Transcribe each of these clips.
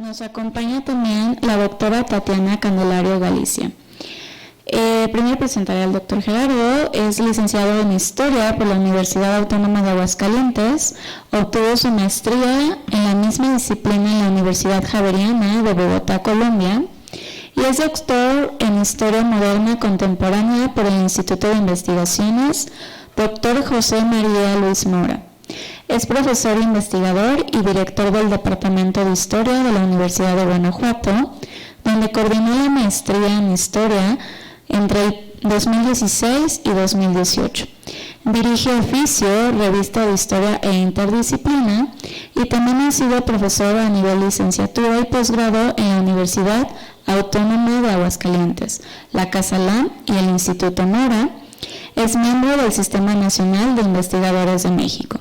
Nos acompaña también la doctora Tatiana Candelario Galicia. Primero presentaré al doctor Gerardo. Es licenciado en Historia por la Universidad Autónoma de Aguascalientes. Obtuvo su maestría en la misma disciplina en la Universidad Javeriana de Bogotá, Colombia. Y es doctor en Historia Moderna Contemporánea por el Instituto de Investigaciones Dr. José María Luis Mora. Es profesor investigador y director del Departamento de Historia de la Universidad de Guanajuato, donde coordinó la maestría en Historia entre 2016 y 2018. Dirige Oficio, Revista de Historia e Interdisciplina, y también ha sido profesor a nivel licenciatura y posgrado en la Universidad Autónoma de Aguascalientes, la Casa LAM y el Instituto Mora. Es miembro del Sistema Nacional de Investigadores de México.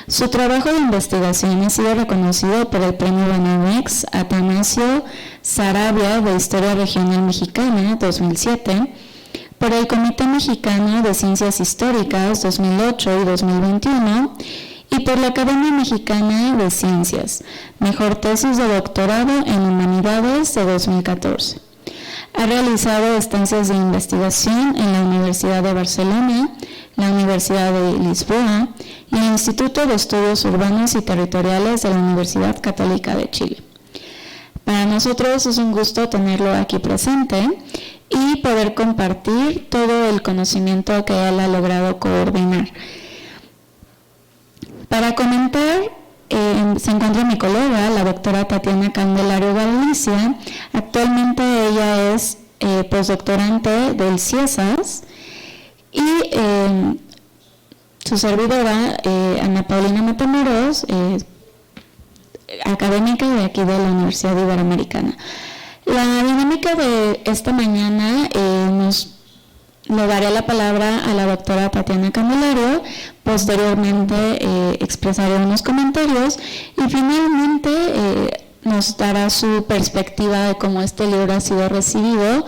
Su trabajo de investigación ha sido reconocido por el Premio Banamex Atanasio Sarabia de Historia Regional Mexicana 2007, por el Comité Mexicano de Ciencias Históricas 2008 y 2021 y por la Academia Mexicana de Ciencias, mejor tesis de doctorado en Humanidades de 2014. Ha realizado estancias de investigación en la Universidad de Barcelona, la Universidad de Lisboa y el Instituto de Estudios Urbanos y Territoriales de la Universidad Católica de Chile. Para nosotros es un gusto tenerlo aquí presente y poder compartir todo el conocimiento que él ha logrado coordinar. Para comentar, se encuentra mi colega, la doctora Tatiana Candelario Galicia. Actualmente ella es postdoctorante del CIESAS y su servidora, Ana Paulina Matamoros, académica de aquí de la Universidad Iberoamericana. La dinámica de esta mañana le daré la palabra a la doctora Tatiana Candelario, posteriormente expresaré unos comentarios y finalmente nos dará su perspectiva de cómo este libro ha sido recibido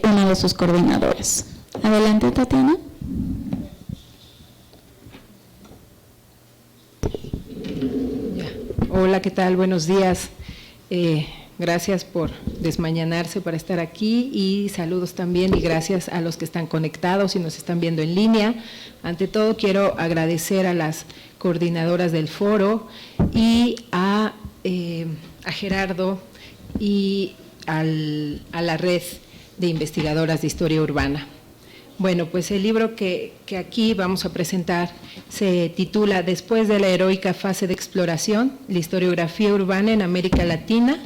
uno de sus coordinadores. Adelante, Tatiana. Hola, ¿qué tal? Buenos días. Gracias por desmañanarse para estar aquí y saludos también y gracias a los que están conectados y nos están viendo en línea. Ante todo quiero agradecer a las coordinadoras del foro y a Gerardo y a la red de investigadoras de historia urbana. Bueno, pues el libro que aquí vamos a presentar se titula Después de la heroica fase de exploración, la historiografía urbana en América Latina,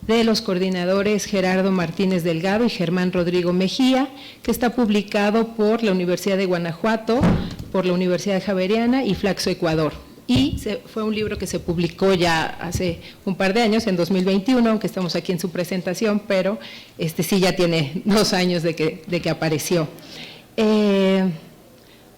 de los coordinadores Gerardo Martínez Delgado y Germán Rodrigo Mejía, que está publicado por la Universidad de Guanajuato, por la Universidad Javeriana y Flaxo Ecuador. Y fue un libro que se publicó ya hace un par de años, en 2021, aunque estamos aquí en su presentación, pero sí ya tiene 2 años de que apareció.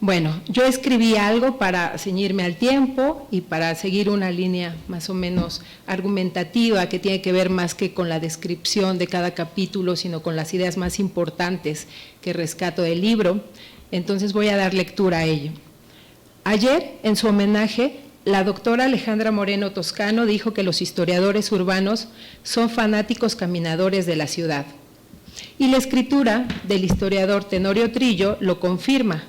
Bueno, yo escribí algo para ceñirme al tiempo y para seguir una línea más o menos argumentativa que tiene que ver más que con la descripción de cada capítulo, sino con las ideas más importantes que rescato del libro. Entonces voy a dar lectura a ello. Ayer, en su homenaje, la doctora Alejandra Moreno Toscano dijo que los historiadores urbanos son fanáticos caminadores de la ciudad. Y la escritura del historiador Tenorio Trillo lo confirma.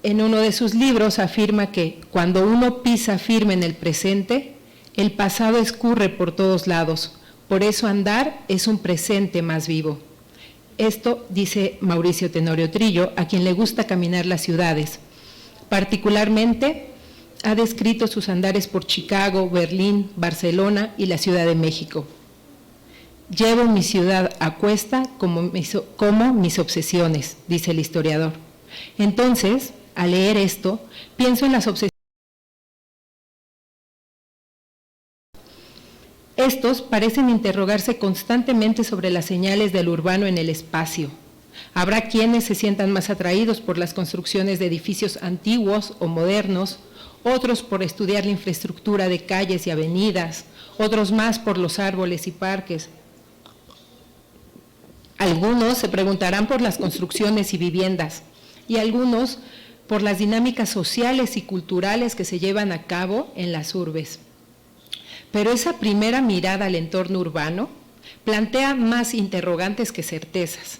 En uno de sus libros afirma que cuando uno pisa firme en el presente, el pasado escurre por todos lados, por eso andar es un presente más vivo. Esto dice Mauricio Tenorio Trillo, a quien le gusta caminar las ciudades. Particularmente ha descrito sus andares por Chicago, Berlín, Barcelona y la Ciudad de México. Llevo mi ciudad a cuesta como mis obsesiones, dice el historiador. Entonces, al leer esto, pienso en las obsesiones. Estos parecen interrogarse constantemente sobre las señales del urbano en el espacio. Habrá quienes se sientan más atraídos por las construcciones de edificios antiguos o modernos, otros por estudiar la infraestructura de calles y avenidas, otros más por los árboles y parques. Algunos se preguntarán por las construcciones y viviendas, y algunos por las dinámicas sociales y culturales que se llevan a cabo en las urbes. Pero esa primera mirada al entorno urbano plantea más interrogantes que certezas.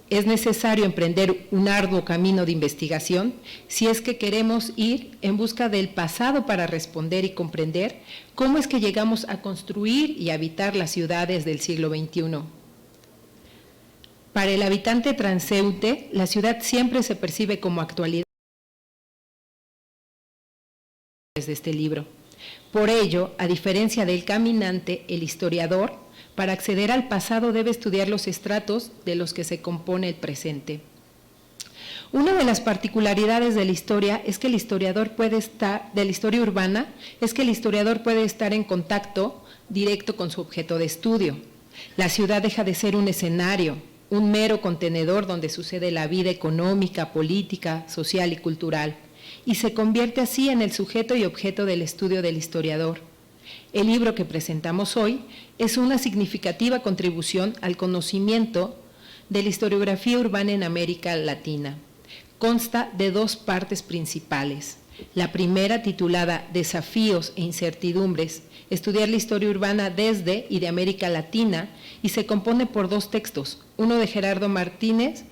Es necesario emprender un arduo camino de investigación si es que queremos ir en busca del pasado para responder y comprender cómo es que llegamos a construir y habitar las ciudades del siglo XXI. Para el habitante transeúnte, la ciudad siempre se percibe como actualidad de este libro. Por ello, a diferencia del caminante, el historiador, para acceder al pasado debe estudiar los estratos de los que se compone el presente. Una de las particularidades de la historia es que el historiador puede estar, de la historia urbana, es que el historiador puede estar en contacto directo con su objeto de estudio. La ciudad deja de ser un escenario, un mero contenedor donde sucede la vida económica, política, social y cultural, y se convierte así en el sujeto y objeto del estudio del historiador. El libro que presentamos hoy es una significativa contribución al conocimiento de la historiografía urbana en América Latina. Consta de dos partes principales. La primera, titulada Desafíos e incertidumbres, estudiar la historia urbana desde y de América Latina, y se compone por dos textos, uno de Gerardo Martínez,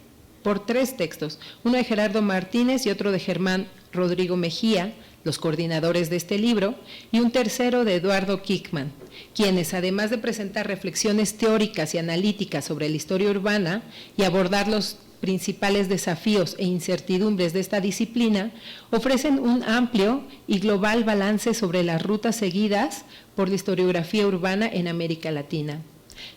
por tres textos, uno de Gerardo Martínez y otro de Germán Rodrigo Mejía, los coordinadores de este libro, y un tercero de Eduardo Kickman, quienes, además de presentar reflexiones teóricas y analíticas sobre la historia urbana y abordar los principales desafíos e incertidumbres de esta disciplina, ofrecen un amplio y global balance sobre las rutas seguidas por la historiografía urbana en América Latina.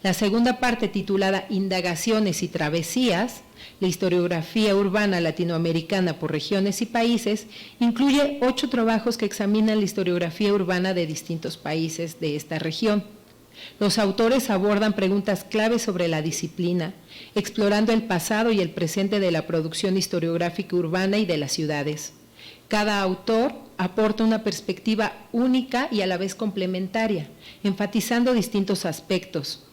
La segunda parte, titulada Indagaciones y Travesías, la historiografía urbana latinoamericana por regiones y países, incluye 8 trabajos que examinan la historiografía urbana de distintos países de esta región. Los autores abordan preguntas clave sobre la disciplina, explorando el pasado y el presente de la producción historiográfica urbana y de las ciudades. Cada autor aporta una perspectiva única y a la vez complementaria, enfatizando distintos aspectos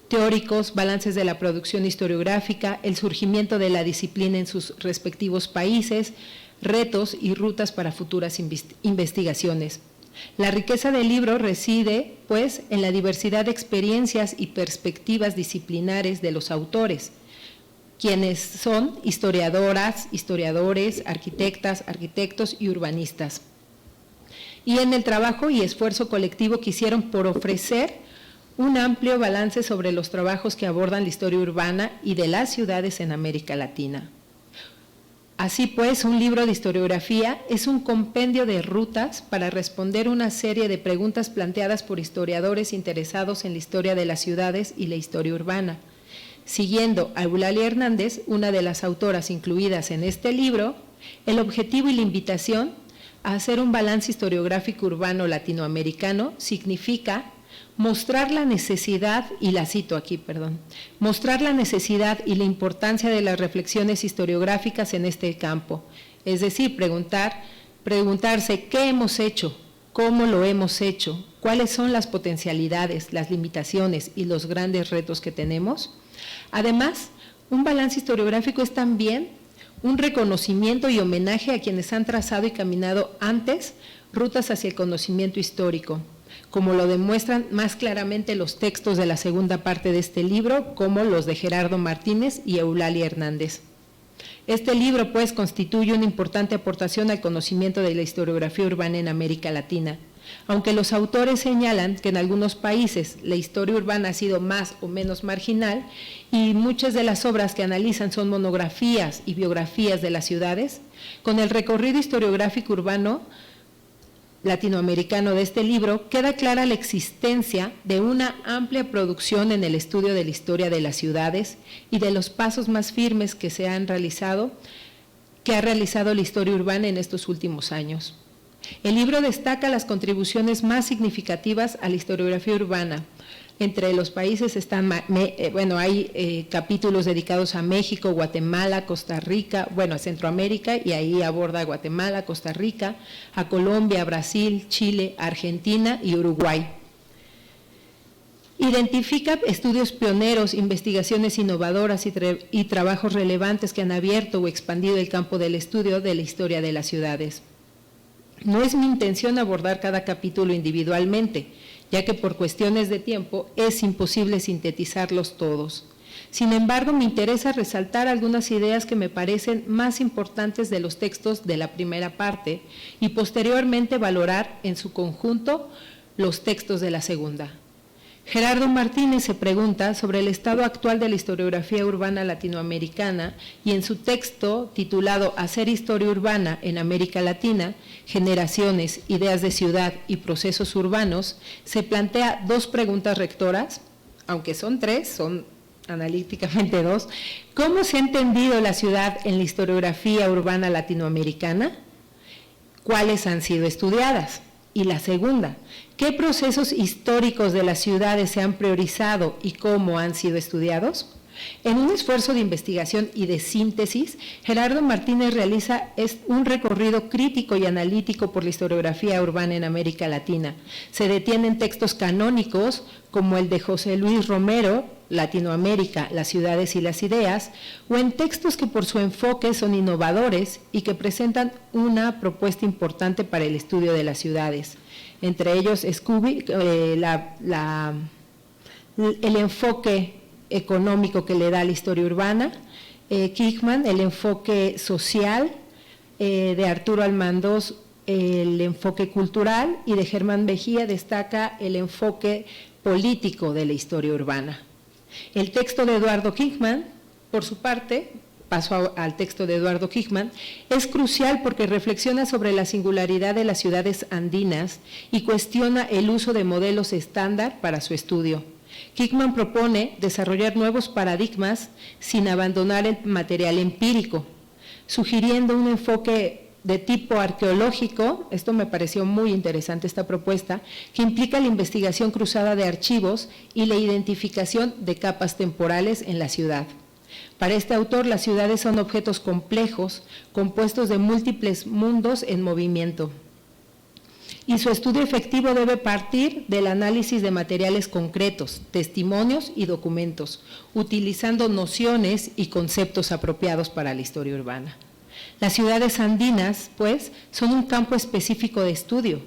teóricos, balances de la producción historiográfica, el surgimiento de la disciplina en sus respectivos países, retos y rutas para futuras investigaciones. La riqueza del libro reside, pues, en la diversidad de experiencias y perspectivas disciplinares de los autores, quienes son historiadoras, historiadores, arquitectas, arquitectos y urbanistas. Y en el trabajo y esfuerzo colectivo que hicieron por ofrecer un amplio balance sobre los trabajos que abordan la historia urbana y de las ciudades en América Latina. Así pues, un libro de historiografía es un compendio de rutas para responder una serie de preguntas planteadas por historiadores interesados en la historia de las ciudades y la historia urbana. Siguiendo a Eulalia Hernández, una de las autoras incluidas en este libro, el objetivo y la invitación a hacer un balance historiográfico urbano latinoamericano significa mostrar la necesidad, y la cito aquí, mostrar la necesidad y la importancia de las reflexiones historiográficas en este campo, es decir, preguntarse qué hemos hecho, cómo lo hemos hecho, cuáles son las potencialidades, las limitaciones y los grandes retos que tenemos. Además, un balance historiográfico es también un reconocimiento y homenaje a quienes han trazado y caminado antes rutas hacia el conocimiento histórico, como lo demuestran más claramente los textos de la segunda parte de este libro, como los de Gerardo Martínez y Eulalia Hernández. Este libro, pues, constituye una importante aportación al conocimiento de la historiografía urbana en América Latina. Aunque los autores señalan que en algunos países la historia urbana ha sido más o menos marginal y muchas de las obras que analizan son monografías y biografías de las ciudades, con el recorrido historiográfico urbano latinoamericano de este libro, queda clara la existencia de una amplia producción en el estudio de la historia de las ciudades y de los pasos más firmes que ha realizado la historia urbana en estos últimos años. El libro destaca las contribuciones más significativas a la historiografía urbana. Entre los países están, hay capítulos dedicados a México, Guatemala, Costa Rica, a Centroamérica, y ahí aborda Guatemala, Costa Rica, a Colombia, Brasil, Chile, Argentina y Uruguay. Identifica estudios pioneros, investigaciones innovadoras y trabajos relevantes que han abierto o expandido el campo del estudio de la historia de las ciudades. No es mi intención abordar cada capítulo individualmente, ya que por cuestiones de tiempo es imposible sintetizarlos todos. Sin embargo, me interesa resaltar algunas ideas que me parecen más importantes de los textos de la primera parte y posteriormente valorar en su conjunto los textos de la segunda. Gerardo Martínez se pregunta sobre el estado actual de la historiografía urbana latinoamericana y en su texto titulado Hacer historia urbana en América Latina, generaciones, ideas de ciudad y procesos urbanos, se plantea dos preguntas rectoras, aunque son tres, son analíticamente dos. ¿Cómo se ha entendido la ciudad en la historiografía urbana latinoamericana? ¿Cuáles han sido estudiadas? Y la segunda, ¿qué procesos históricos de las ciudades se han priorizado y cómo han sido estudiados? En un esfuerzo de investigación y de síntesis, Gerardo Martínez realiza un recorrido crítico y analítico por la historiografía urbana en América Latina. Se detiene en textos canónicos como el de José Luis Romero, Latinoamérica, las ciudades y las ideas, o en textos que por su enfoque son innovadores y que presentan una propuesta importante para el estudio de las ciudades. Entre ellos, Scooby, el enfoque económico que le da a la historia urbana, Kickman, el enfoque social, de Arturo Almandós, el enfoque cultural, y de Germán Mejía destaca el enfoque político de la historia urbana. El texto de Eduardo Kickman, por su parte, paso al texto de Eduardo Kickman, es crucial porque reflexiona sobre la singularidad de las ciudades andinas y cuestiona el uso de modelos estándar para su estudio. Kickman propone desarrollar nuevos paradigmas sin abandonar el material empírico, sugiriendo un enfoque de tipo arqueológico. Esto me pareció muy interesante, esta propuesta, que implica la investigación cruzada de archivos y la identificación de capas temporales en la ciudad. Para este autor, las ciudades son objetos complejos, compuestos de múltiples mundos en movimiento. Y su estudio efectivo debe partir del análisis de materiales concretos, testimonios y documentos, utilizando nociones y conceptos apropiados para la historia urbana. Las ciudades andinas, pues, son un campo específico de estudio,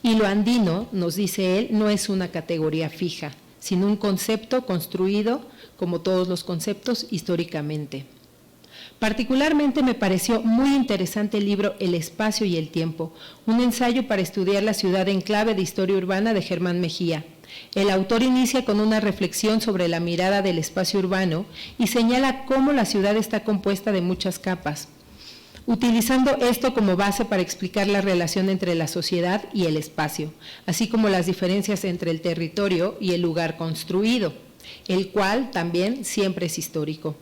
y lo andino, nos dice él, no es una categoría fija, sino un concepto construido, como todos los conceptos, históricamente. Particularmente me pareció muy interesante el libro El espacio y el tiempo, un ensayo para estudiar la ciudad en clave de historia urbana de Germán Mejía. El autor inicia con una reflexión sobre la mirada del espacio urbano y señala cómo la ciudad está compuesta de muchas capas, utilizando esto como base para explicar la relación entre la sociedad y el espacio, así como las diferencias entre el territorio y el lugar construido, el cual también siempre es histórico.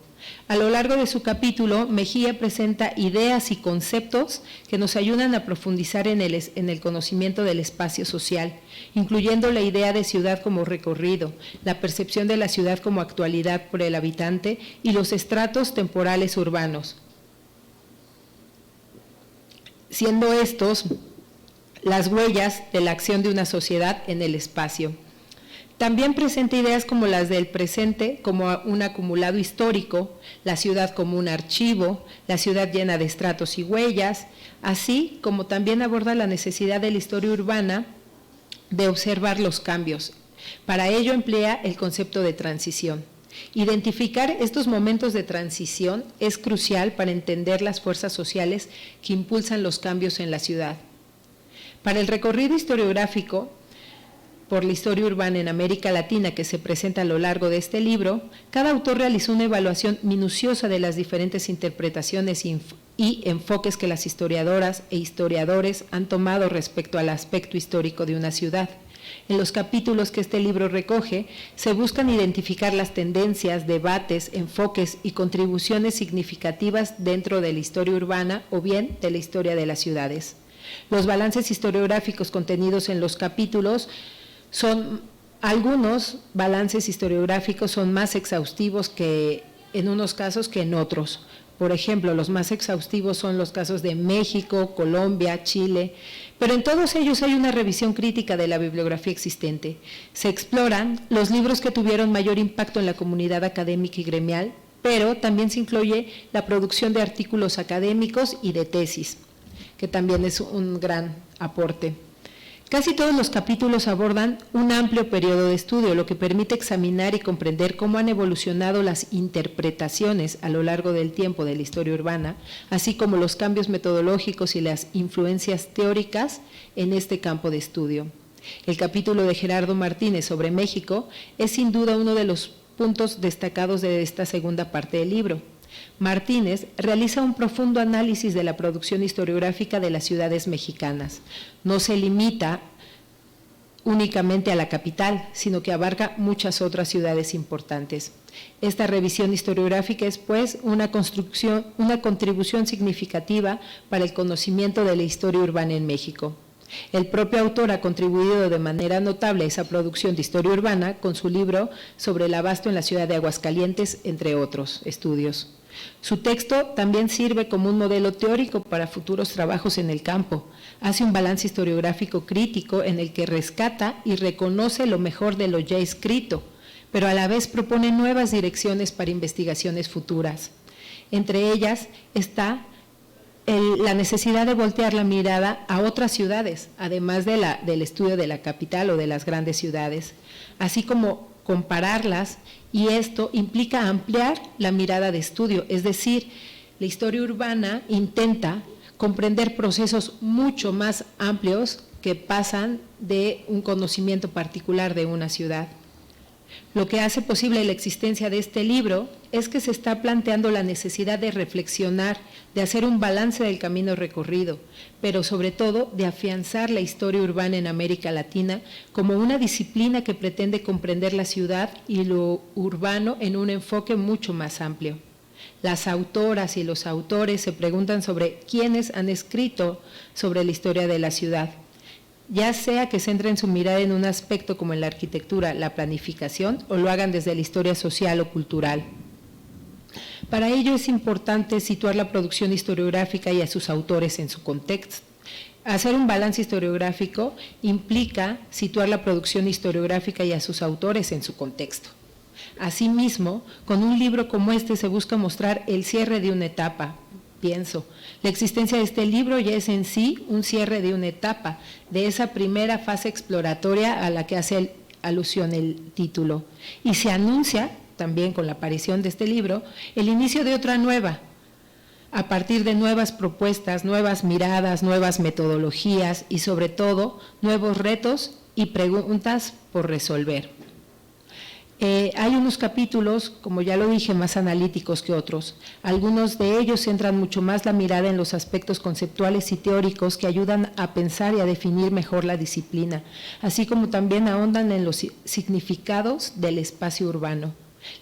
A lo largo de su capítulo, Mejía presenta ideas y conceptos que nos ayudan a profundizar en el conocimiento del espacio social, incluyendo la idea de ciudad como recorrido, la percepción de la ciudad como actualidad por el habitante y los estratos temporales urbanos, siendo estos las huellas de la acción de una sociedad en el espacio. También presenta ideas como las del presente como un acumulado histórico, la ciudad como un archivo, la ciudad llena de estratos y huellas, así como también aborda la necesidad de la historia urbana de observar los cambios. Para ello emplea el concepto de transición. Identificar estos momentos de transición es crucial para entender las fuerzas sociales que impulsan los cambios en la ciudad. Para el recorrido historiográfico por la historia urbana en América Latina que se presenta a lo largo de este libro, cada autor realizó una evaluación minuciosa de las diferentes interpretaciones y enfoques que las historiadoras e historiadores han tomado respecto al aspecto histórico de una ciudad. En los capítulos que este libro recoge, se buscan identificar las tendencias, debates, enfoques y contribuciones significativas dentro de la historia urbana o bien de la historia de las ciudades. Los balances historiográficos contenidos en los capítulos algunos balances historiográficos son más exhaustivos que en unos casos que en otros. Por ejemplo, los más exhaustivos son los casos de México, Colombia, Chile, pero en todos ellos hay una revisión crítica de la bibliografía existente. Se exploran los libros que tuvieron mayor impacto en la comunidad académica y gremial, pero también se incluye la producción de artículos académicos y de tesis, que también es un gran aporte. Casi todos los capítulos abordan un amplio periodo de estudio, lo que permite examinar y comprender cómo han evolucionado las interpretaciones a lo largo del tiempo de la historia urbana, así como los cambios metodológicos y las influencias teóricas en este campo de estudio. El capítulo de Gerardo Martínez sobre México es sin duda uno de los puntos destacados de esta segunda parte del libro. Martínez realiza un profundo análisis de la producción historiográfica de las ciudades mexicanas. No se limita únicamente a la capital, sino que abarca muchas otras ciudades importantes. Esta revisión historiográfica es, pues, una contribución significativa para el conocimiento de la historia urbana en México. El propio autor ha contribuido de manera notable a esa producción de historia urbana con su libro sobre el abasto en la ciudad de Aguascalientes, entre otros estudios. Su texto también sirve como un modelo teórico para futuros trabajos en el campo. Hace un balance historiográfico crítico en el que rescata y reconoce lo mejor de lo ya escrito, pero a la vez propone nuevas direcciones para investigaciones futuras. Entre ellas está la necesidad de voltear la mirada a otras ciudades, además del estudio de la capital o de las grandes ciudades, así como compararlas, y esto implica ampliar la mirada de estudio, es decir, la historia urbana intenta comprender procesos mucho más amplios que pasan de un conocimiento particular de una ciudad. Lo que hace posible la existencia de este libro es que se está planteando la necesidad de reflexionar, de hacer un balance del camino recorrido, pero sobre todo de afianzar la historia urbana en América Latina como una disciplina que pretende comprender la ciudad y lo urbano en un enfoque mucho más amplio. Las autoras y los autores se preguntan sobre quiénes han escrito sobre la historia de la ciudad, ya sea que centren su mirada en un aspecto como en la arquitectura, la planificación, o lo hagan desde la historia social o cultural. Para ello es importante situar la producción historiográfica y a sus autores en su contexto. Hacer un balance historiográfico implica situar la producción historiográfica y a sus autores en su contexto. Asimismo, con un libro como este se busca mostrar el cierre de una etapa. Pienso, la existencia de este libro ya es en sí un cierre de una etapa, de esa primera fase exploratoria a la que hace alusión el título, y se anuncia, también con la aparición de este libro, el inicio de otra nueva, a partir de nuevas propuestas, nuevas miradas, nuevas metodologías y sobre todo nuevos retos y preguntas por resolver. Hay unos capítulos, como ya lo dije, más analíticos que otros. Algunos de ellos centran mucho más la mirada en los aspectos conceptuales y teóricos que ayudan a pensar y a definir mejor la disciplina, así como también ahondan en los significados del espacio urbano.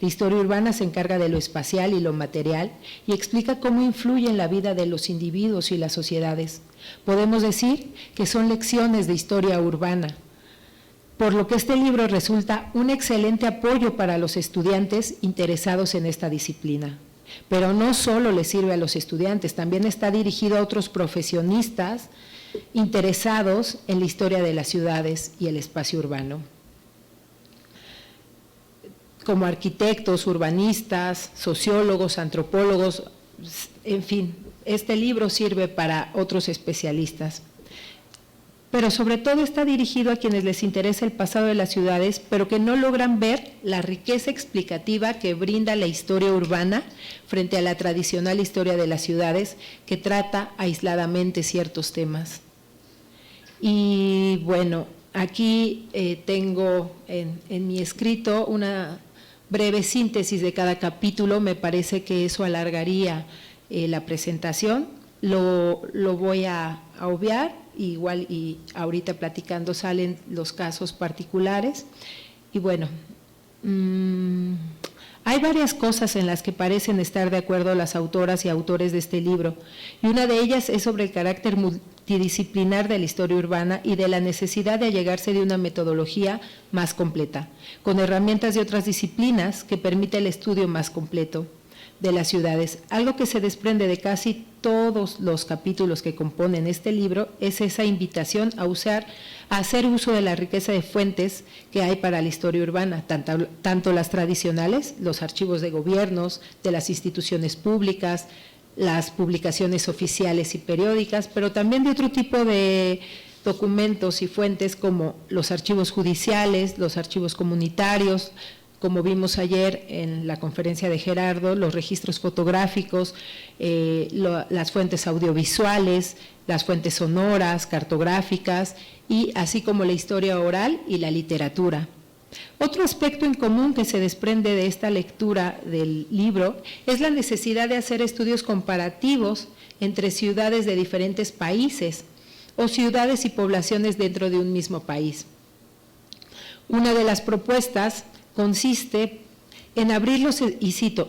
La historia urbana se encarga de lo espacial y lo material y explica cómo influye en la vida de los individuos y las sociedades. Podemos decir que son lecciones de historia urbana, por lo que este libro resulta un excelente apoyo para los estudiantes interesados en esta disciplina. Pero no solo le sirve a los estudiantes, también está dirigido a otros profesionistas interesados en la historia de las ciudades y el espacio urbano, como arquitectos, urbanistas, sociólogos, antropólogos, en fin, este libro sirve para otros especialistas. Pero sobre todo está dirigido a quienes les interesa el pasado de las ciudades, pero que no logran ver la riqueza explicativa que brinda la historia urbana frente a la tradicional historia de las ciudades, que trata aisladamente ciertos temas. Y bueno, aquí tengo en mi escrito una breve síntesis de cada capítulo. Me parece que eso alargaría la presentación. Lo voy a obviar. Igual y ahorita platicando salen los casos particulares. Y bueno, hay varias cosas en las que parecen estar de acuerdo las autoras y autores de este libro, y una de ellas es sobre el carácter multidisciplinar de la historia urbana y de la necesidad de allegarse de una metodología más completa, con herramientas de otras disciplinas que permite el estudio más completo de las ciudades. Algo que se desprende de casi todos los capítulos que componen este libro es esa invitación a hacer uso de la riqueza de fuentes que hay para la historia urbana, tanto las tradicionales, los archivos de gobiernos, de las instituciones públicas, las publicaciones oficiales y periódicas, pero también de otro tipo de documentos y fuentes como los archivos judiciales, los archivos comunitarios, como vimos ayer en la conferencia de Gerardo, los registros fotográficos, las fuentes audiovisuales, las fuentes sonoras, cartográficas, y así como la historia oral y la literatura. Otro aspecto en común que se desprende de esta lectura del libro es la necesidad de hacer estudios comparativos entre ciudades de diferentes países o ciudades y poblaciones dentro de un mismo país. Una de las propuestas consiste en abrir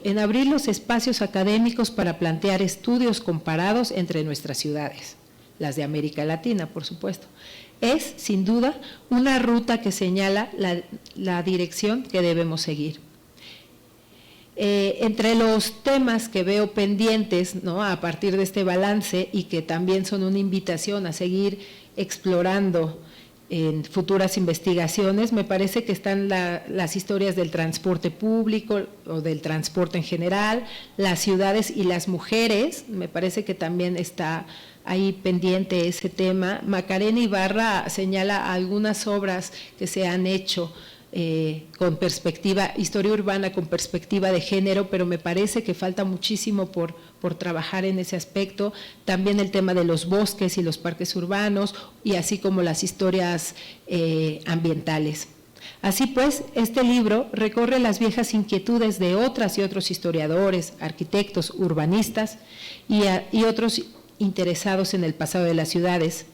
en abrir los espacios académicos para plantear estudios comparados entre nuestras ciudades, las de América Latina, por supuesto. Es, sin duda, una ruta que señala la dirección que debemos seguir. Entre los temas que veo pendientes, ¿no?, a partir de este balance, y que también son una invitación a seguir explorando en futuras investigaciones, me parece que están las historias del transporte público o del transporte en general, las ciudades y las mujeres, me parece que también está ahí pendiente ese tema. Macarena Ibarra señala algunas obras que se han hecho con perspectiva, historia urbana con perspectiva de género, pero me parece que falta muchísimo por trabajar en ese aspecto. También el tema de los bosques y los parques urbanos, y así como las historias ambientales. Así pues, este libro recorre las viejas inquietudes de otras y otros historiadores, arquitectos, urbanistas y otros interesados en el pasado de las ciudades,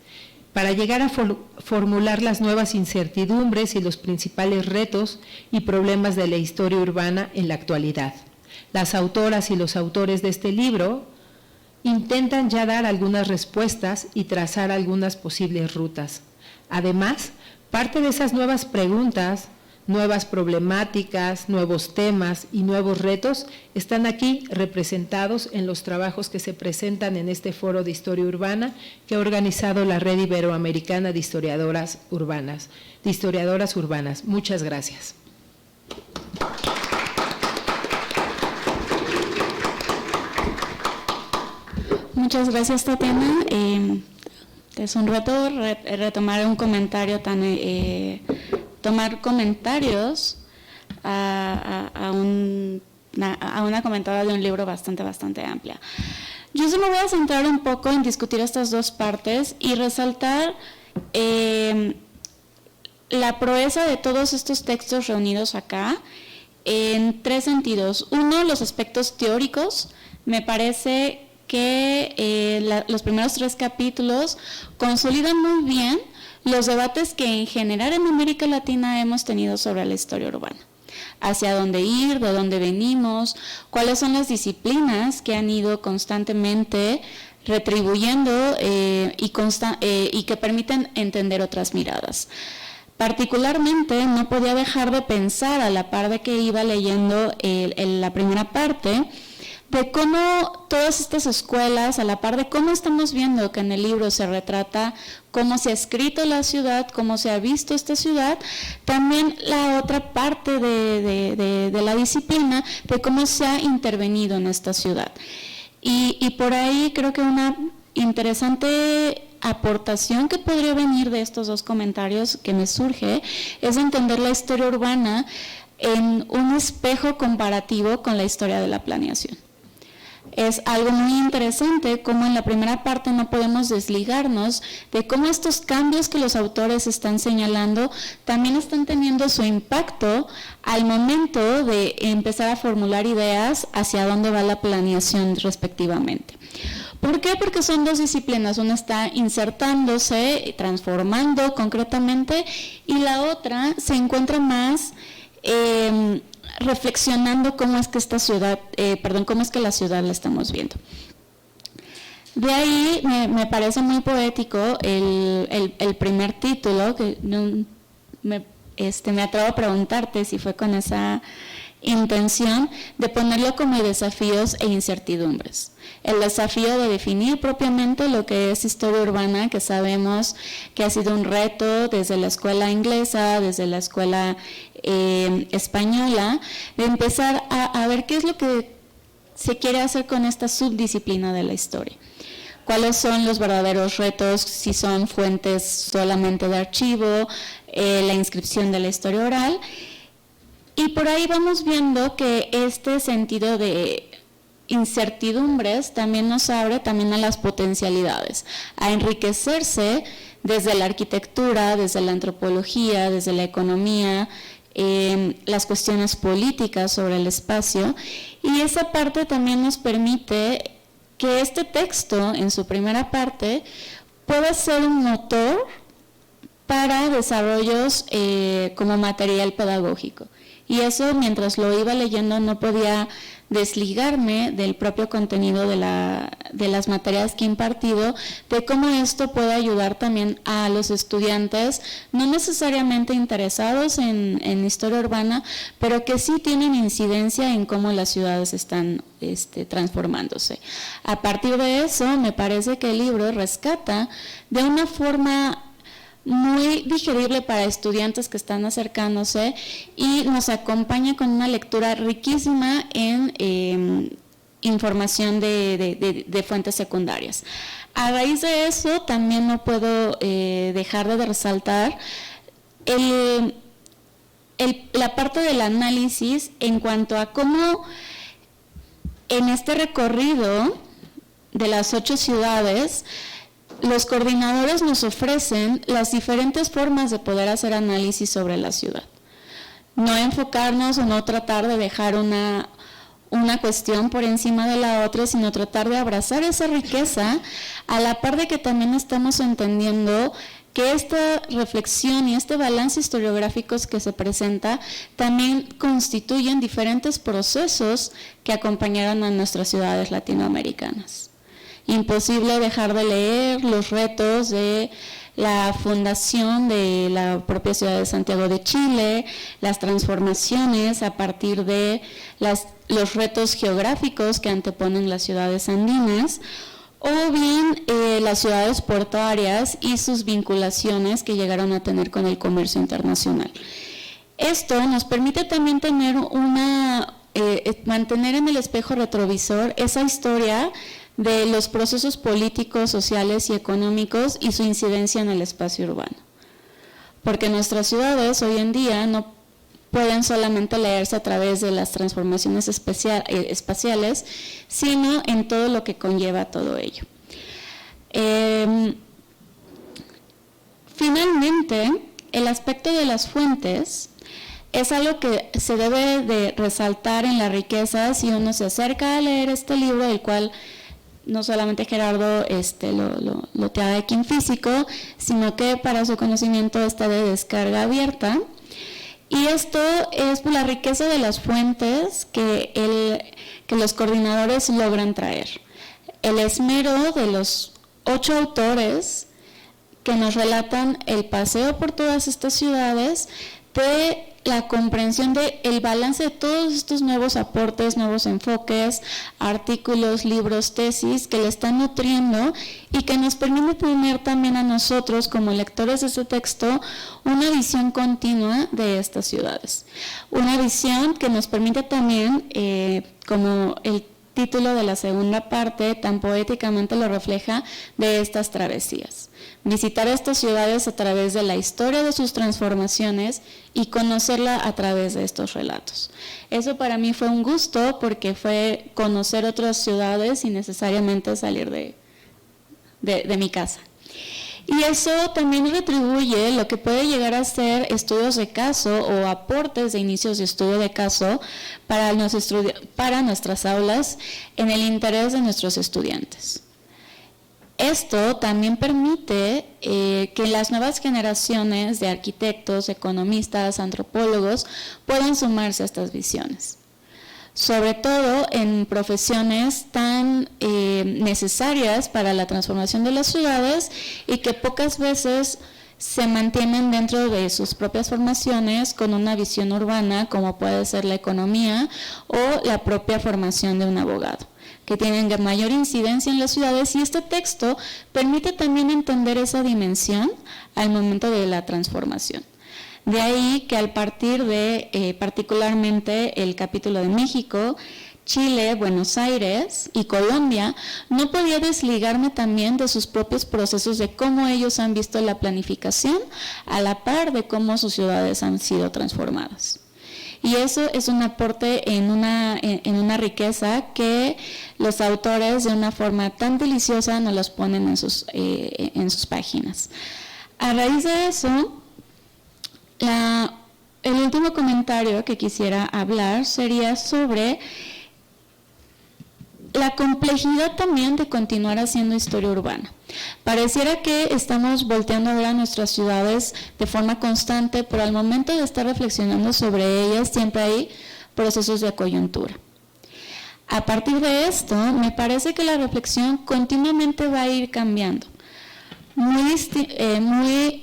para llegar a formular las nuevas incertidumbres y los principales retos y problemas de la historia urbana en la actualidad. Las autoras y los autores de este libro intentan ya dar algunas respuestas y trazar algunas posibles rutas. Además, parte de esas nuevas preguntas, nuevas problemáticas, nuevos temas y nuevos retos están aquí representados en los trabajos que se presentan en este foro de historia urbana que ha organizado la Red Iberoamericana de Historiadoras Urbanas. Muchas gracias. Muchas gracias, Tatiana. Es un reto retomar un comentario tomar comentarios a una comentada de un libro bastante amplia. Yo solo voy a centrar un poco en discutir estas dos partes y resaltar la proeza de todos estos textos reunidos acá en tres sentidos. Uno, los aspectos teóricos. Me parece que los primeros 3 capítulos consolidan muy bien los debates que en general en América Latina hemos tenido sobre la historia urbana. Hacia dónde ir, de dónde venimos, cuáles son las disciplinas que han ido constantemente retribuyendo y que permiten entender otras miradas. Particularmente no podía dejar de pensar, a la par de que iba leyendo la primera parte, de cómo todas estas escuelas, a la par de cómo estamos viendo que en el libro se retrata cómo se ha escrito la ciudad, cómo se ha visto esta ciudad, también la otra parte de la disciplina de cómo se ha intervenido en esta ciudad. Y por ahí creo que una interesante aportación que podría venir de estos dos comentarios que me surge es entender la historia urbana en un espejo comparativo con la historia de la planeación. Es algo muy interesante cómo en la primera parte no podemos desligarnos de cómo estos cambios que los autores están señalando también están teniendo su impacto al momento de empezar a formular ideas hacia dónde va la planeación respectivamente. ¿Por qué? Porque son dos disciplinas, una está insertándose, transformando concretamente, y la otra se encuentra más reflexionando cómo es que cómo es que la ciudad la estamos viendo. De ahí me parece muy poético el primer título, que me atrevo a preguntarte si fue con esa intención de ponerlo como desafíos e incertidumbres. El desafío de definir propiamente lo que es historia urbana, que sabemos que ha sido un reto desde la escuela inglesa, desde la escuela española, de empezar a ver qué es lo que se quiere hacer con esta subdisciplina de la historia. cuáles son los verdaderos retos, si son fuentes solamente de archivo, la inscripción de la historia oral. Y por ahí vamos viendo que este sentido de incertidumbres también nos abre también a las potencialidades, a enriquecerse desde la arquitectura, desde la antropología, desde la economía, las cuestiones políticas sobre el espacio, y esa parte también nos permite que este texto en su primera parte pueda ser un motor para desarrollos como material pedagógico. Y eso, mientras lo iba leyendo, no podía desligarme del propio contenido de las materias que he impartido, de cómo esto puede ayudar también a los estudiantes, no necesariamente interesados en historia urbana, pero que sí tienen incidencia en cómo las ciudades están transformándose. A partir de eso, me parece que el libro rescata de una forma muy digerible para estudiantes que están acercándose y nos acompaña con una lectura riquísima en información de fuentes secundarias. A raíz de eso también no puedo dejar de resaltar la parte del análisis en cuanto a cómo en este recorrido de las 8 ciudades los coordinadores nos ofrecen las diferentes formas de poder hacer análisis sobre la ciudad. No enfocarnos o no tratar de dejar una cuestión por encima de la otra, sino tratar de abrazar esa riqueza, a la par de que también estamos entendiendo que esta reflexión y este balance historiográfico que se presenta también constituyen diferentes procesos que acompañaron a nuestras ciudades latinoamericanas. Imposible dejar de leer los retos de la fundación de la propia ciudad de Santiago de Chile, las transformaciones a partir de los retos geográficos que anteponen las ciudades andinas, o bien las ciudades portuarias y sus vinculaciones que llegaron a tener con el comercio internacional. Esto nos permite también tener mantener en el espejo retrovisor esa historia de los procesos políticos, sociales y económicos y su incidencia en el espacio urbano. Porque nuestras ciudades hoy en día no pueden solamente leerse a través de las transformaciones espaciales, sino en todo lo que conlleva todo ello. Finalmente, el aspecto de las fuentes es algo que se debe de resaltar en la riqueza si uno se acerca a leer este libro, el cual no solamente Gerardo lo trae aquí en físico, sino que para su conocimiento está de descarga abierta. Y esto es la riqueza de las fuentes que los coordinadores logran traer. El esmero de los 8 autores que nos relatan el paseo por todas estas ciudades, de la comprensión del balance de todos estos nuevos aportes, nuevos enfoques, artículos, libros, tesis que le están nutriendo y que nos permite tener también a nosotros como lectores de este texto una visión continua de estas ciudades. Una visión que nos permite también, como el título de la segunda parte tan poéticamente lo refleja, de estas travesías. Visitar estas ciudades a través de la historia de sus transformaciones y conocerla a través de estos relatos. Eso para mí fue un gusto porque fue conocer otras ciudades sin necesariamente salir de mi casa. Y eso también retribuye lo que puede llegar a ser estudios de caso o aportes de inicios de estudio de caso para nuestras aulas en el interés de nuestros estudiantes. Esto también permite que las nuevas generaciones de arquitectos, economistas, antropólogos puedan sumarse a estas visiones, sobre todo en profesiones tan necesarias para la transformación de las ciudades y que pocas veces se mantienen dentro de sus propias formaciones con una visión urbana, como puede ser la economía o la propia formación de un abogado, que tienen mayor incidencia en las ciudades, y este texto permite también entender esa dimensión al momento de la transformación. De ahí que al partir de particularmente el capítulo de México, Chile, Buenos Aires y Colombia, no podía desligarme también de sus propios procesos de cómo ellos han visto la planificación a la par de cómo sus ciudades han sido transformadas. Y eso es un aporte en una riqueza que los autores de una forma tan deliciosa nos los ponen en sus páginas. A raíz de eso, el último comentario que quisiera hablar sería sobre la complejidad también de continuar haciendo historia urbana. Pareciera que estamos volteando a ver a nuestras ciudades de forma constante, pero al momento de estar reflexionando sobre ellas siempre hay procesos de coyuntura. A partir de esto, me parece que la reflexión continuamente va a ir cambiando. Muy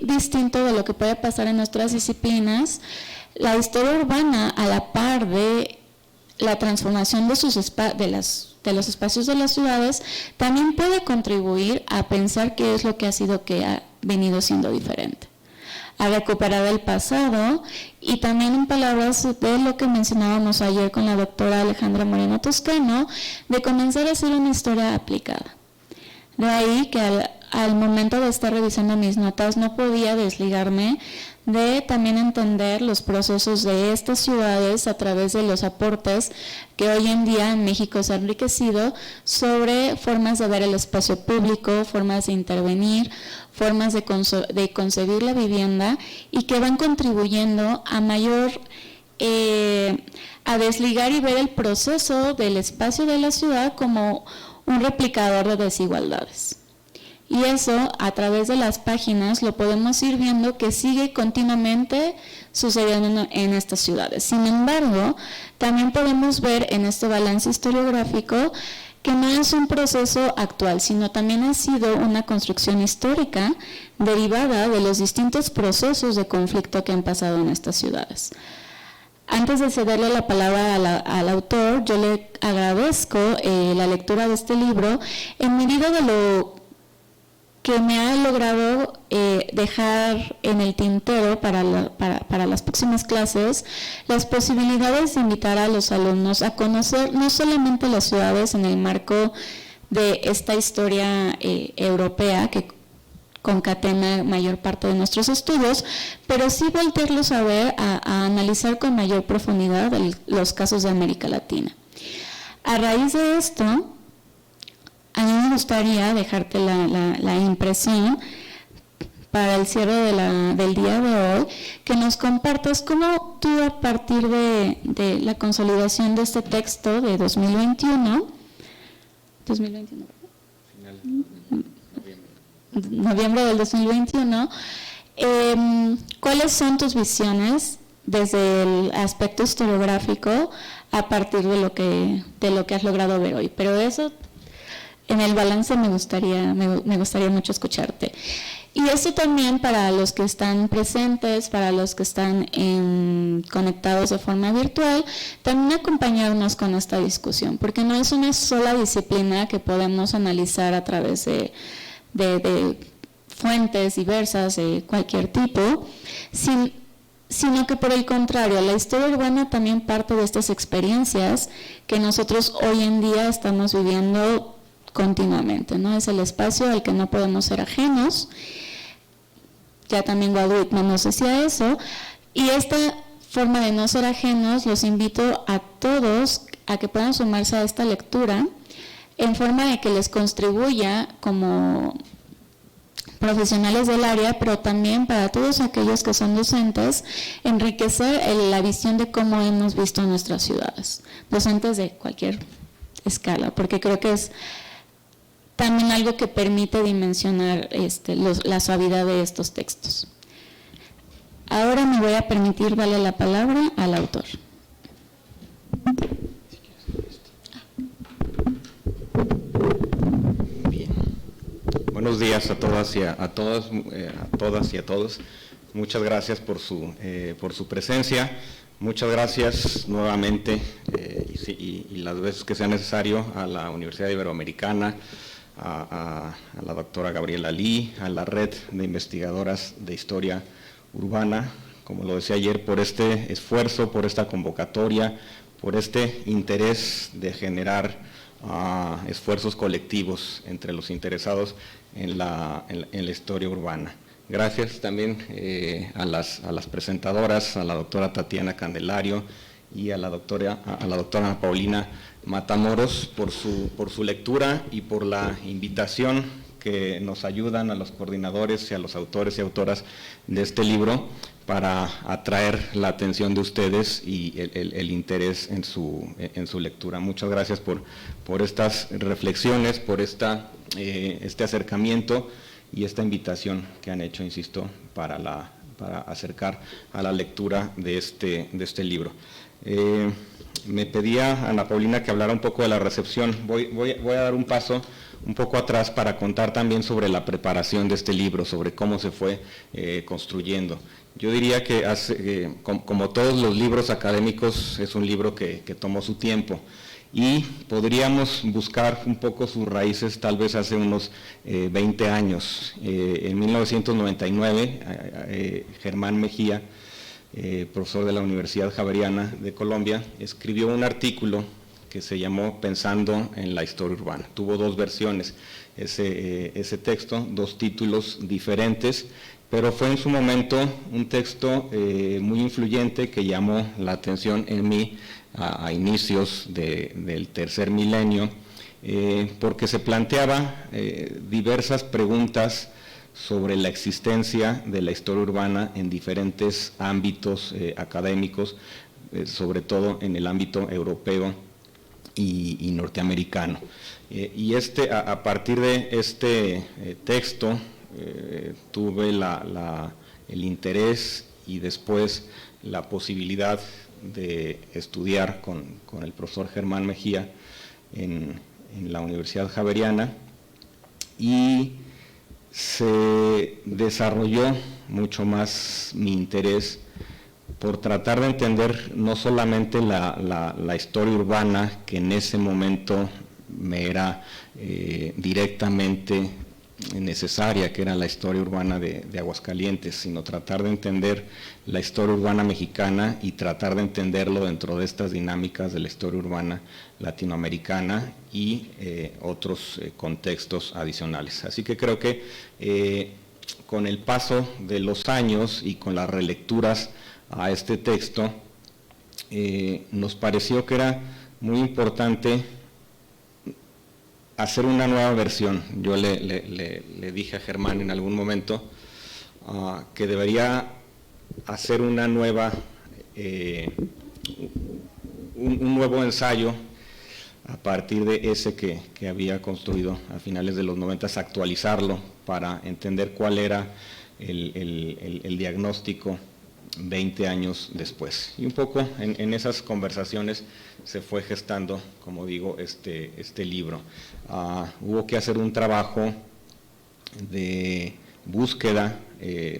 distinto de lo que puede pasar en nuestras disciplinas, la historia urbana, a la par de la transformación de los espacios de las ciudades, también puede contribuir a pensar qué es lo que ha venido siendo diferente, a recuperar el pasado y también en palabras de lo que mencionábamos ayer con la doctora Alejandra Moreno Toscano, de comenzar a hacer una historia aplicada. De ahí que al momento de estar revisando mis notas no podía desligarme de también entender los procesos de estas ciudades a través de los aportes que hoy en día en México se han enriquecido sobre formas de ver el espacio público, formas de intervenir, formas de concebir la vivienda y que van contribuyendo a a desligar y ver el proceso del espacio de la ciudad como un replicador de desigualdades. Y eso, a través de las páginas, lo podemos ir viendo que sigue continuamente sucediendo en estas ciudades. Sin embargo, también podemos ver en este balance historiográfico que no es un proceso actual, sino también ha sido una construcción histórica derivada de los distintos procesos de conflicto que han pasado en estas ciudades. Antes de cederle la palabra al autor, yo le agradezco la lectura de este libro en medida de lo que me ha logrado dejar en el tintero para las próximas clases las posibilidades de invitar a los alumnos a conocer no solamente las ciudades en el marco de esta historia europea que concatena mayor parte de nuestros estudios, pero sí voltearlos a ver, a analizar con mayor profundidad los casos de América Latina. A raíz de esto, a mí me gustaría dejarte la impresión para el cierre del día de hoy, que nos compartas cómo tú a partir de la consolidación de este texto de 2021, noviembre del 2021, ¿cuáles son tus visiones desde el aspecto historiográfico a partir de lo que has logrado ver hoy? Pero eso, en el balance me gustaría mucho escucharte. Y eso también para los que están presentes, para los que están conectados de forma virtual, también acompañarnos con esta discusión, porque no es una sola disciplina que podemos analizar a través de fuentes diversas de cualquier tipo, sino que por el contrario, la historia urbana también parte de estas experiencias que nosotros hoy en día estamos viviendo continuamente, ¿no? Es el espacio al que no podemos ser ajenos. Ya también Walt Whitman nos decía eso, y esta forma de no ser ajenos los invito a todos a que puedan sumarse a esta lectura en forma de que les contribuya como profesionales del área, pero también para todos aquellos que son docentes, enriquecer la visión de cómo hemos visto nuestras ciudades, docentes de cualquier escala, porque creo que es también algo que permite dimensionar la suavidad de estos textos. Ahora me voy a permitir darle la palabra al autor. Bien. Buenos días a todas y a todos. Muchas gracias por su presencia. Muchas gracias nuevamente y las veces que sea necesario a la Universidad Iberoamericana, a la doctora Gabriela Lee, a la red de investigadoras de historia urbana, como lo decía ayer, por este esfuerzo, por esta convocatoria, por este interés de generar esfuerzos colectivos entre los interesados en la historia urbana. Gracias también a las presentadoras, a la doctora Tatiana Candelario y a la doctora Ana Paulina Matamoros por su lectura y por la invitación que nos ayudan a los coordinadores y a los autores y autoras de este libro para atraer la atención de ustedes y el interés en su lectura. Muchas gracias por estas reflexiones, por este acercamiento y esta invitación que han hecho, insisto, para acercar a la lectura de este libro. Me pedía Ana Paulina que hablara un poco de la recepción. Voy a dar un paso un poco atrás para contar también sobre la preparación de este libro, sobre cómo se fue construyendo. Yo diría que como todos los libros académicos, es un libro que tomó su tiempo y podríamos buscar un poco sus raíces tal vez hace unos 20 años. En 1999, Germán Mejía, profesor de la Universidad Javeriana de Colombia, escribió un artículo que se llamó Pensando en la historia urbana. Tuvo dos versiones ese texto, dos títulos diferentes, pero fue en su momento un texto muy influyente que llamó la atención en mí a inicios del tercer milenio, porque se planteaba diversas preguntas sobre la existencia de la historia urbana en diferentes ámbitos académicos, sobre todo en el ámbito europeo y norteamericano. Y a partir de este texto tuve el interés y después la posibilidad de estudiar con el profesor Germán Mejía en la Universidad Javeriana, y se desarrolló mucho más mi interés por tratar de entender no solamente la historia urbana que en ese momento me era directamente necesaria, que era la historia urbana de Aguascalientes, sino tratar de entender la historia urbana mexicana y tratar de entenderlo dentro de estas dinámicas de la historia urbana latinoamericana y otros contextos adicionales. Así que creo que con el paso de los años y con las relecturas a este texto, nos pareció que era muy importante hacer una nueva versión. Yo le dije a Germán en algún momento que debería hacer un nuevo ensayo a partir de ese que había construido a finales de los 90, actualizarlo para entender cuál era el diagnóstico 20 años después. Y un poco en esas conversaciones se fue gestando, como digo, este libro. Hubo que hacer un trabajo de búsqueda,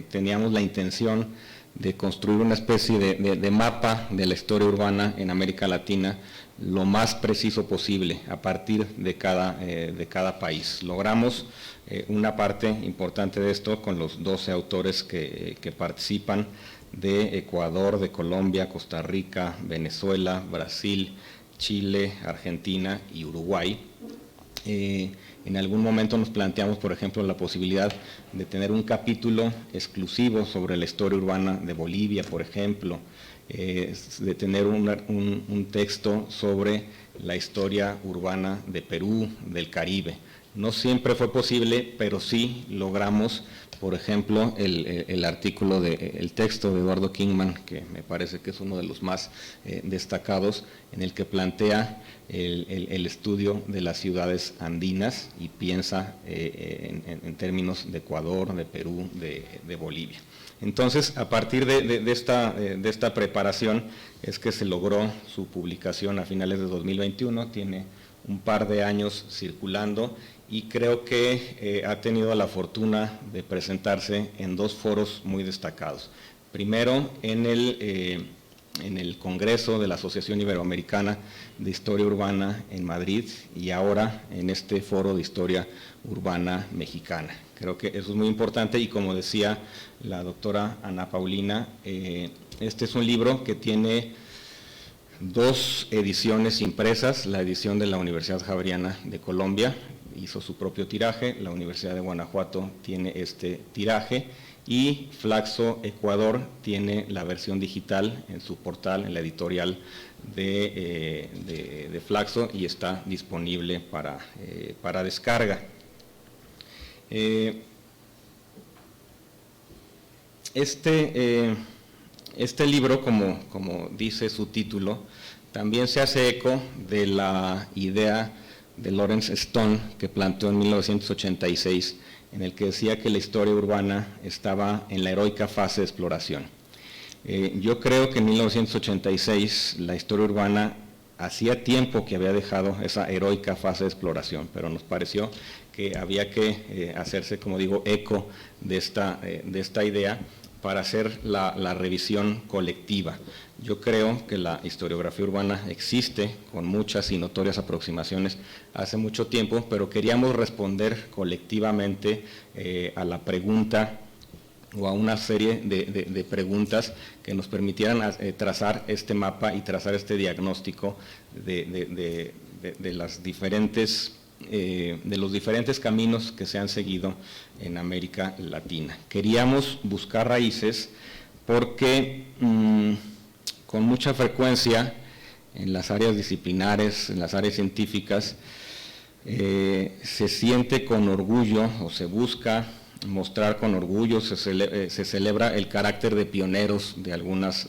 teníamos la intención de construir una especie de mapa de la historia urbana en América Latina lo más preciso posible a partir de cada país. Logramos una parte importante de esto con los 12 autores que participan de Ecuador, de Colombia, Costa Rica, Venezuela, Brasil, Chile, Argentina y Uruguay. En algún momento nos planteamos, por ejemplo, la posibilidad de tener un capítulo exclusivo sobre la historia urbana de Bolivia, por ejemplo, de tener un texto sobre la historia urbana de Perú, del Caribe. No siempre fue posible, pero sí logramos, por ejemplo, el texto de Eduardo Kingman, que me parece que es uno de los más destacados, en el que plantea el estudio de las ciudades andinas y piensa en términos de Ecuador, de Perú, de Bolivia. Entonces, a partir de esta preparación es que se logró su publicación a finales de 2021, tiene un par de años circulando y creo que ha tenido la fortuna de presentarse en dos foros muy destacados. Primero, en el Congreso de la Asociación Iberoamericana de Historia Urbana en Madrid y ahora en este Foro de Historia Urbana Mexicana. Creo que eso es muy importante y, como decía la doctora Ana Paulina, este es un libro que tiene 2 ediciones impresas, la edición de la Universidad Javeriana de Colombia hizo su propio tiraje, la Universidad de Guanajuato tiene este tiraje y Flaxo Ecuador tiene la versión digital en su portal, en la editorial de Flaxo, y está disponible para descarga. Este libro, como dice su título, también se hace eco de la idea de Lawrence Stone que planteó en 1986, en el que decía que la historia urbana estaba en la heroica fase de exploración. Yo creo que en 1986 la historia urbana hacía tiempo que había dejado esa heroica fase de exploración, pero nos pareció que había que hacerse, como digo, eco de esta idea para hacer la revisión colectiva. Yo creo que la historiografía urbana existe con muchas y notorias aproximaciones hace mucho tiempo, pero queríamos responder colectivamente a la pregunta o a una serie de preguntas que nos permitieran trazar este mapa y trazar este diagnóstico de los diferentes caminos que se han seguido en América Latina. Queríamos buscar raíces porque con mucha frecuencia en las áreas disciplinares, en las áreas científicas, se siente con orgullo o se busca mostrar con orgullo, se celebra el carácter de pioneros de algunas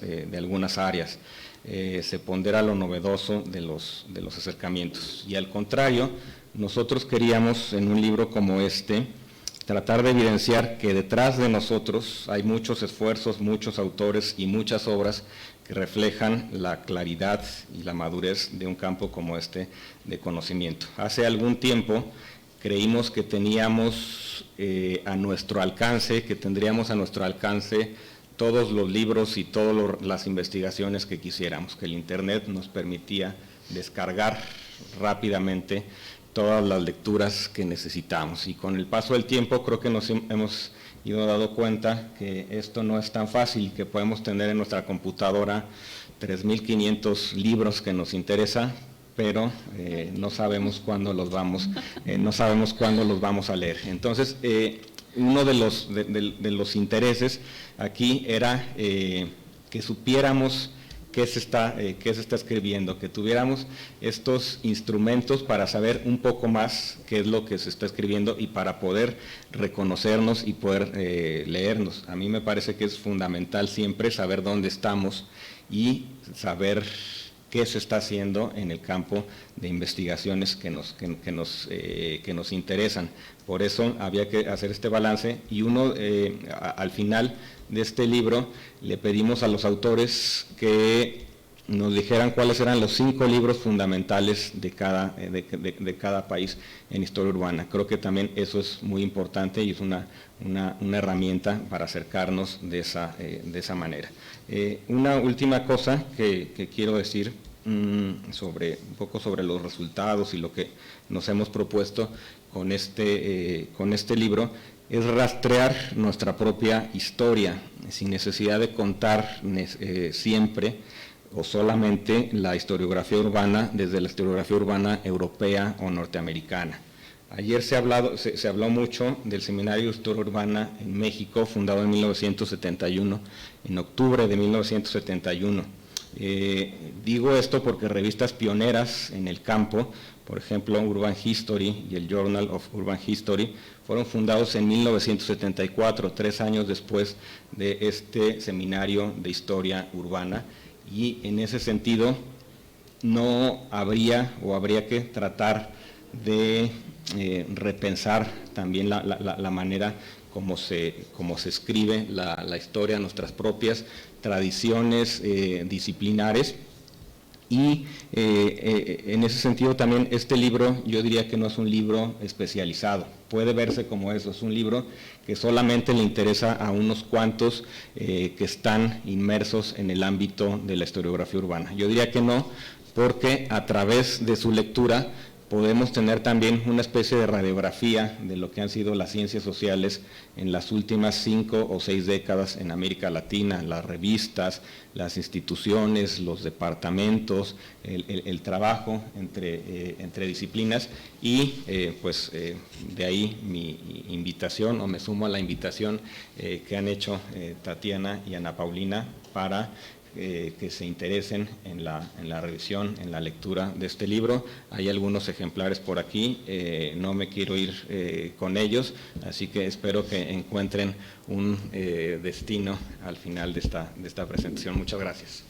áreas, se pondera lo novedoso de los acercamientos. Y al contrario, nosotros queríamos en un libro como este tratar de evidenciar que detrás de nosotros hay muchos esfuerzos, muchos autores y muchas obras que reflejan la claridad y la madurez de un campo como este de conocimiento. Hace algún tiempo creímos que teníamos a nuestro alcance, que tendríamos a nuestro alcance todos los libros y todas las investigaciones que quisiéramos, que el Internet nos permitía descargar rápidamente todas las lecturas que necesitamos. Y con el paso del tiempo creo que nos hemos ido dando cuenta que esto no es tan fácil, que podemos tener en nuestra computadora 3.500 libros que nos interesan, pero no sabemos cuándo los vamos a leer. Entonces, uno de los intereses aquí era que supiéramos qué se está escribiendo, que tuviéramos estos instrumentos para saber un poco más qué es lo que se está escribiendo y para poder reconocernos y poder leernos. A mí me parece que es fundamental siempre saber dónde estamos y saber qué se está haciendo en el campo de investigaciones que nos interesan. Por eso había que hacer este balance y al final de este libro le pedimos a los autores que nos dijeran cuáles eran los 5 libros fundamentales de cada país en historia urbana. Creo que también eso es muy importante y es una herramienta para acercarnos de esa manera. Una última cosa que quiero decir un poco sobre los resultados y lo que nos hemos propuesto con este libro es rastrear nuestra propia historia, sin necesidad de contar siempre o solamente la historiografía urbana desde la historiografía urbana europea o norteamericana. Ayer se habló mucho del Seminario de Historia Urbana en México, fundado en 1971, en octubre de 1971. Digo esto porque revistas pioneras en el campo, por ejemplo Urban History y el Journal of Urban History, fueron fundados en 1974, 3 años después de este seminario de historia urbana, y en ese sentido no habría que tratar de repensar también la manera como se escribe la historia, nuestras propias tradiciones disciplinares. Y en ese sentido también este libro yo diría que no es un libro especializado, puede verse como eso, es un libro que solamente le interesa a unos cuantos que están inmersos en el ámbito de la historiografía urbana. Yo diría que no, porque a través de su lectura podemos tener también una especie de radiografía de lo que han sido las ciencias sociales en las últimas 5 o 6 décadas en América Latina, las revistas, las instituciones, los departamentos, el trabajo entre disciplinas y pues de ahí mi invitación, o me sumo a la invitación que han hecho Tatiana y Ana Paulina para que se interesen en la revisión, en la lectura de este libro. Hay algunos ejemplares por aquí, no me quiero ir con ellos, así que espero que encuentren un destino al final de esta presentación. Muchas gracias.